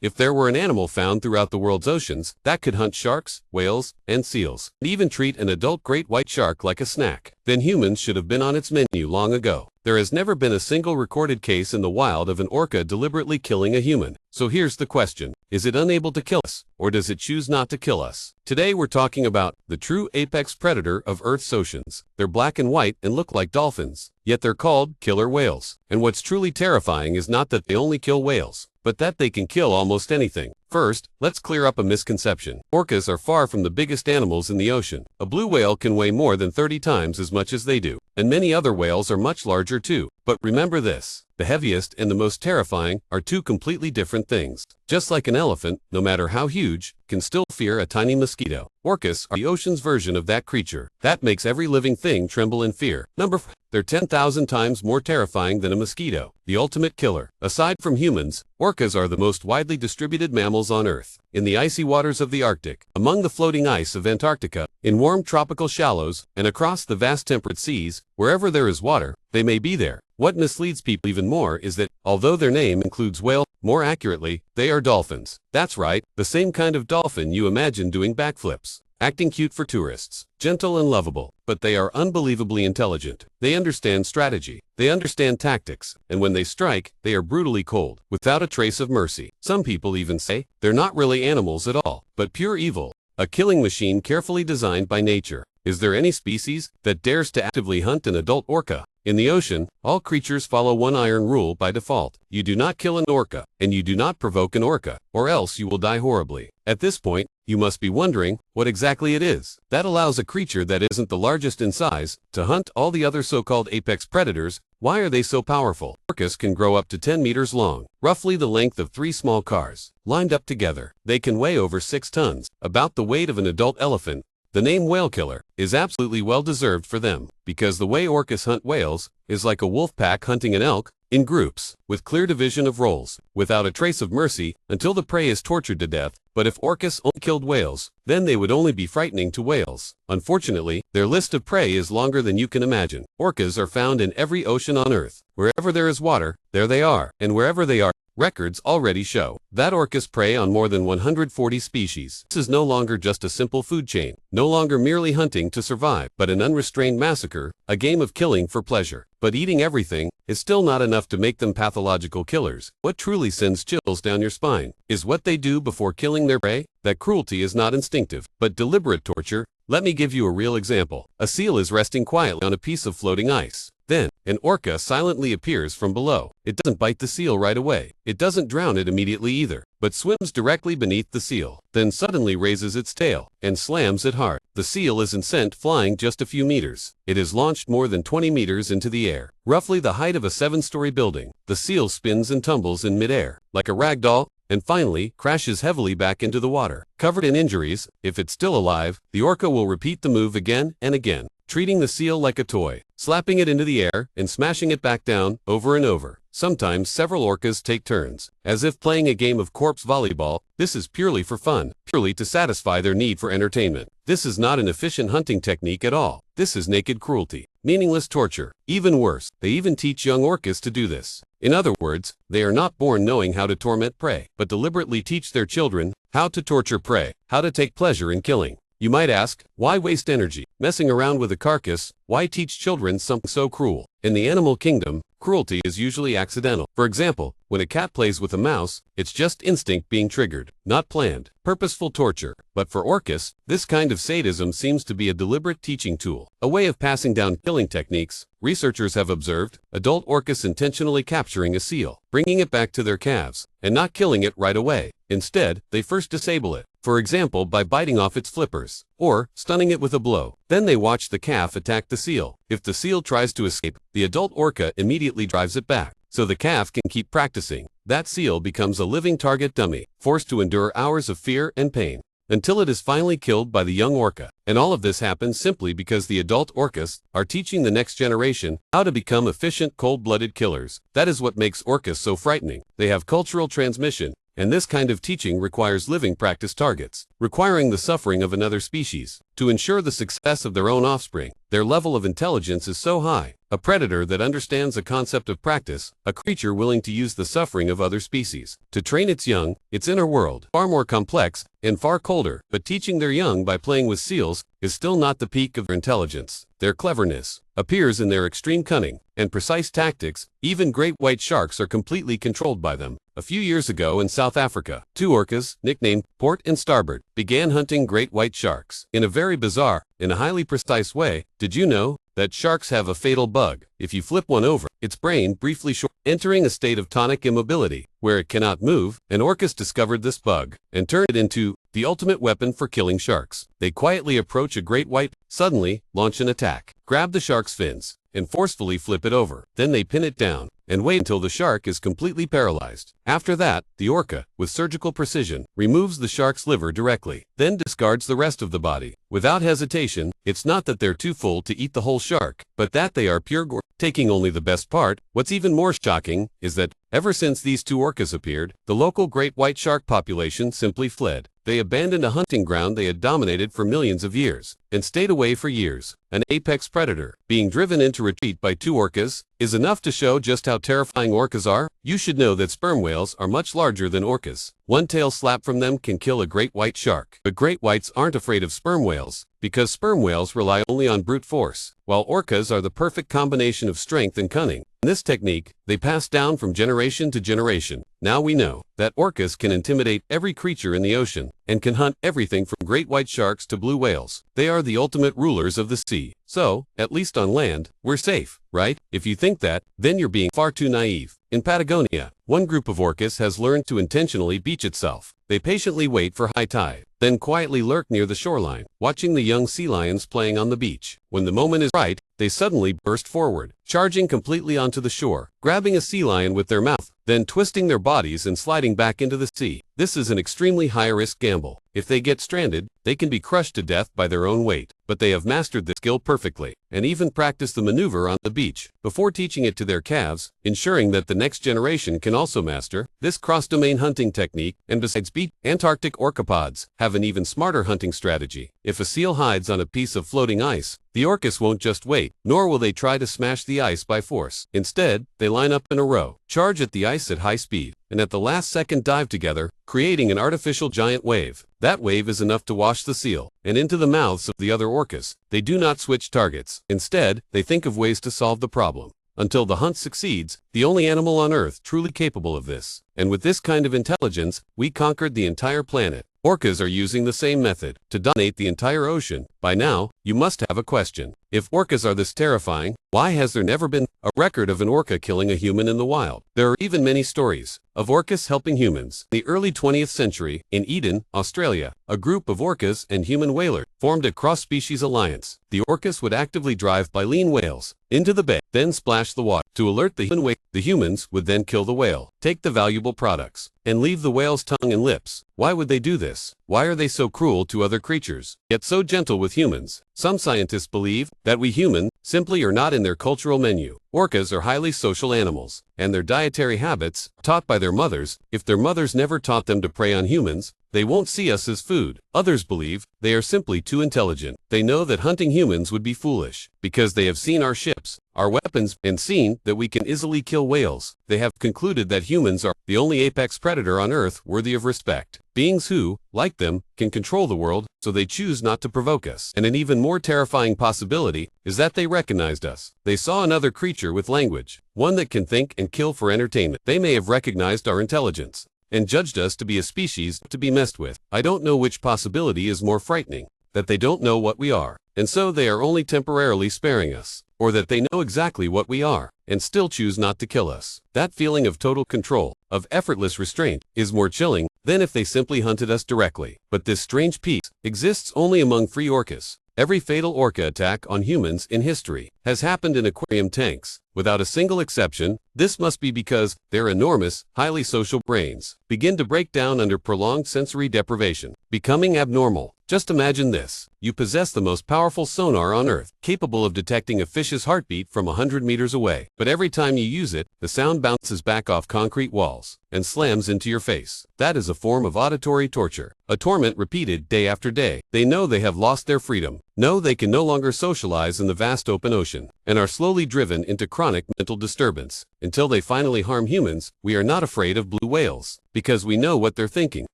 If there were an animal found throughout the world's oceans that could hunt sharks, whales, and seals, and even treat an adult great white shark like a snack, then humans should have been on its menu long ago. There has never been a single recorded case in the wild of an orca deliberately killing a human. So here's the question. Is it unable to kill us, or does it choose not to kill us? Today we're talking about the true apex predator of Earth's oceans. They're black and white and look like dolphins, yet they're called killer whales. And what's truly terrifying is not that they only kill whales, but that they can kill almost anything. First, let's clear up a misconception. Orcas are far from the biggest animals in the ocean. A blue whale can weigh more than 30 times as much as they do, and many other whales are much larger too. But remember this, the heaviest and the most terrifying are two completely different things. Just like an elephant, no matter how huge, can still fear a tiny mosquito. Orcas are the ocean's version of that creature. That makes every living thing tremble in fear. Number 4. They're 10,000 times more terrifying than a mosquito, the ultimate killer. Aside from humans, orcas are the most widely distributed mammals on Earth. In the icy waters of the Arctic, among the floating ice of Antarctica, in warm tropical shallows, and across the vast temperate seas, wherever there is water, they may be there. What misleads people even more is that, although their name includes whale, more accurately, they are dolphins. That's right, the same kind of dolphin you imagine doing backflips, acting cute for tourists, gentle and lovable, but they are unbelievably intelligent. They understand strategy, they understand tactics, and when they strike, they are brutally cold, without a trace of mercy. Some people even say, they're not really animals at all, but pure evil, a killing machine carefully designed by nature. Is there any species that dares to actively hunt an adult orca? In the ocean, all creatures follow one iron rule by default. You do not kill an orca, and you do not provoke an orca, or else you will die horribly. At this point, you must be wondering what exactly it is that allows a creature that isn't the largest in size to hunt all the other so-called apex predators. Why are they so powerful? Orcas can grow up to 10 meters long, roughly the length of 3 small cars, lined up together. They can weigh over 6 tons, about the weight of an adult elephant. The name whale killer is absolutely well deserved for them, because the way orcas hunt whales is like a wolf pack hunting an elk, in groups, with clear division of roles, without a trace of mercy, until the prey is tortured to death. But if orcas only killed whales, then they would only be frightening to whales. Unfortunately, their list of prey is longer than you can imagine. Orcas are found in every ocean on Earth. Wherever there is water, there they are, and wherever they are, records already show that orcas prey on more than 140 species. This is no longer just a simple food chain, no longer merely hunting to survive, but an unrestrained massacre, a game of killing for pleasure. But eating everything is still not enough to make them pathological killers. What truly sends chills down your spine is what they do before killing their prey. That cruelty is not instinctive, but deliberate torture. Let me give you a real example. A seal is resting quietly on a piece of floating ice. Then, an orca silently appears from below. It doesn't bite the seal right away. It doesn't drown it immediately either, but swims directly beneath the seal, then suddenly raises its tail and slams it hard. The seal isn't sent flying just a few meters. It is launched more than 20 meters into the air, roughly the height of a 7-story building. The seal spins and tumbles in midair, like a rag doll, and finally crashes heavily back into the water. Covered in injuries, if it's still alive, the orca will repeat the move again and again, treating the seal like a toy, slapping it into the air and smashing it back down over and over. Sometimes several orcas take turns, as if playing a game of corpse volleyball. This is purely for fun, purely to satisfy their need for entertainment. This is not an efficient hunting technique at all. This is naked cruelty, meaningless torture. Even worse, they even teach young orcas to do this. In other words, they are not born knowing how to torment prey, but deliberately teach their children how to torture prey, how to take pleasure in killing. You might ask, why waste energy messing around with a carcass? Why teach children something so cruel? In the animal kingdom, cruelty is usually accidental. For example, when a cat plays with a mouse, it's just instinct being triggered, not planned, purposeful torture. But for orcas, this kind of sadism seems to be a deliberate teaching tool, a way of passing down killing techniques. Researchers have observed adult orcas intentionally capturing a seal, bringing it back to their calves, and not killing it right away. Instead, they first disable it, for example by biting off its flippers, or stunning it with a blow. Then they watch the calf attack the seal. If the seal tries to escape, the adult orca immediately drives it back, so the calf can keep practicing. That seal becomes a living target dummy, forced to endure hours of fear and pain, until it is finally killed by the young orca. And all of this happens simply because the adult orcas are teaching the next generation how to become efficient, cold-blooded killers. That is what makes orcas so frightening. They have cultural transmission, and this kind of teaching requires living practice targets, requiring the suffering of another species. To ensure the success of their own offspring, their level of intelligence is so high a predator that understands the concept of practice, a creature willing to use the suffering of other species to train its young. Its inner world, far more complex and far colder, but teaching their young by playing with seals is still not the peak of their intelligence. Their cleverness appears in their extreme cunning and precise tactics. Even great white sharks are completely controlled by them. A few years ago in South Africa, two orcas, nicknamed Port and Starboard, began hunting great white sharks in a very bizarre and highly precise way. Did you know that sharks have a fatal bug? If you flip one over, its brain briefly entering a state of tonic immobility, where it cannot move, and orcas discovered this bug and turned it into the ultimate weapon for killing sharks. They quietly approach a great white, suddenly launch an attack, grab the shark's fins, and forcefully flip it over. Then they pin it down and wait until the shark is completely paralyzed. After that, the orca, with surgical precision, removes the shark's liver directly, then discards the rest of the body. Without hesitation, it's not that they're too full to eat the whole shark, but that they are pure gore, taking only the best part. What's even more shocking is that, ever since these two orcas appeared, the local great white shark population simply fled. They abandoned a hunting ground they had dominated for millions of years, and stayed away for years. An apex predator, being driven into retreat by two orcas, is enough to show just how terrifying orcas are. You should know that sperm whales are much larger than orcas. One tail slap from them can kill a great white shark. But great whites aren't afraid of sperm whales, because sperm whales rely only on brute force, while orcas are the perfect combination of strength and cunning. In this technique, they pass down from generation to generation. Now we know that orcas can intimidate every creature in the ocean, and can hunt everything from great white sharks to blue whales. They are the ultimate rulers of the sea. So, at least on land, we're safe, right? If you think that, then you're being far too naive. In Patagonia, one group of orcas has learned to intentionally beach itself. They patiently wait for high tide, then quietly lurk near the shoreline, watching the young sea lions playing on the beach. When the moment is right, they suddenly burst forward, charging completely onto the shore, grabbing a sea lion with their mouth, then twisting their bodies and sliding back into the sea. This is an extremely high-risk gamble. If they get stranded, they can be crushed to death by their own weight. But they have mastered the skill perfectly, and even practiced the maneuver on the beach, before teaching it to their calves, ensuring that the next generation can also master this cross-domain hunting technique. And besides beach, Antarctic orcapods have an even smarter hunting strategy. If a seal hides on a piece of floating ice, the orcas won't just wait, nor will they try to smash the ice by force. Instead, they line up in a row, charge at the ice at high speed, and at the last second dive together, creating an artificial giant wave. That wave is enough to wash the seal and into the mouths of the other orcas. They do not switch targets. Instead, they think of ways to solve the problem. Until the hunt succeeds, the only animal on Earth truly capable of this. And with this kind of intelligence, we conquered the entire planet. Orcas are using the same method to dominate the entire ocean. By now, you must have a question. If orcas are this terrifying, why has there never been a record of an orca killing a human in the wild? There are even many stories of orcas helping humans. In the early 20th century, in Eden, Australia, a group of orcas and human whalers formed a cross-species alliance. The orcas would actively drive baleen whales into the bay, then splash the water to alert the human whale. The humans would then kill the whale, take the valuable products, and leave the whale's tongue and lips. Why would they do this? Why are they so cruel to other creatures, yet so gentle with humans? Some scientists believe that we humans simply are not in their cultural menu. Orcas are highly social animals, and their dietary habits, taught by their mothers. If their mothers never taught them to prey on humans, they won't see us as food. Others believe they are simply too intelligent. They know that hunting humans would be foolish, because they have seen our ships, our weapons, and seen that we can easily kill whales. They have concluded that humans are the only apex predator on Earth worthy of respect. Beings who, like them, can control the world, so they choose not to provoke us. And an even more terrifying possibility is that they recognized us. They saw another creature with language, one that can think and kill for entertainment. They may have recognized our intelligence and judged us to be a species to be messed with. I don't know which possibility is more frightening, that they don't know what we are, and so they are only temporarily sparing us, or that they know exactly what we are, and still choose not to kill us. That feeling of total control, of effortless restraint, is more chilling than if they simply hunted us directly. But this strange peace exists only among free orcas. Every fatal orca attack on humans in history has happened in aquarium tanks, without a single exception. This must be because their enormous, highly social brains begin to break down under prolonged sensory deprivation, becoming abnormal. Just imagine this. You possess the most powerful sonar on Earth, capable of detecting a fish's heartbeat from 100 meters away. But every time you use it, the sound bounces back off concrete walls and slams into your face. That is a form of auditory torture, a torment repeated day after day. They know they have lost their freedom. know they can no longer socialize in the vast open ocean, and are slowly driven into chronic mental disturbance. Until they finally harm humans, we are not afraid of blue whales, because we know what they're thinking.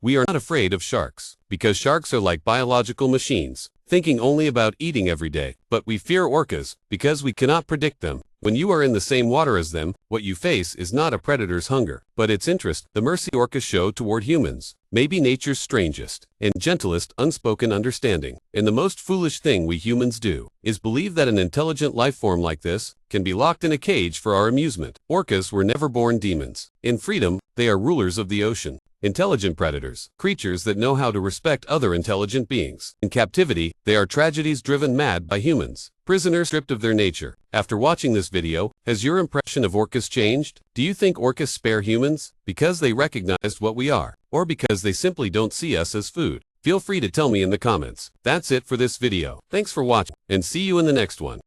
We are not afraid of sharks, because sharks are like biological machines, thinking only about eating every day. But we fear orcas, because we cannot predict them. When you are in the same water as them, what you face is not a predator's hunger, but its interest. The mercy orcas show toward humans may be nature's strangest and gentlest unspoken understanding. And the most foolish thing we humans do is believe that an intelligent life form like this can be locked in a cage for our amusement. Orcas were never born demons. In freedom, they are rulers of the ocean. Intelligent predators, creatures that know how to respect other intelligent beings. In captivity, they are tragedies driven mad by humans, prisoners stripped of their nature. After watching this video, has your impression of orcas changed? Do you think orcas spare humans because they recognized what we are, or because they simply don't see us as food? Feel free to tell me in the comments. That's it for this video. Thanks for watching, and see you in the next one.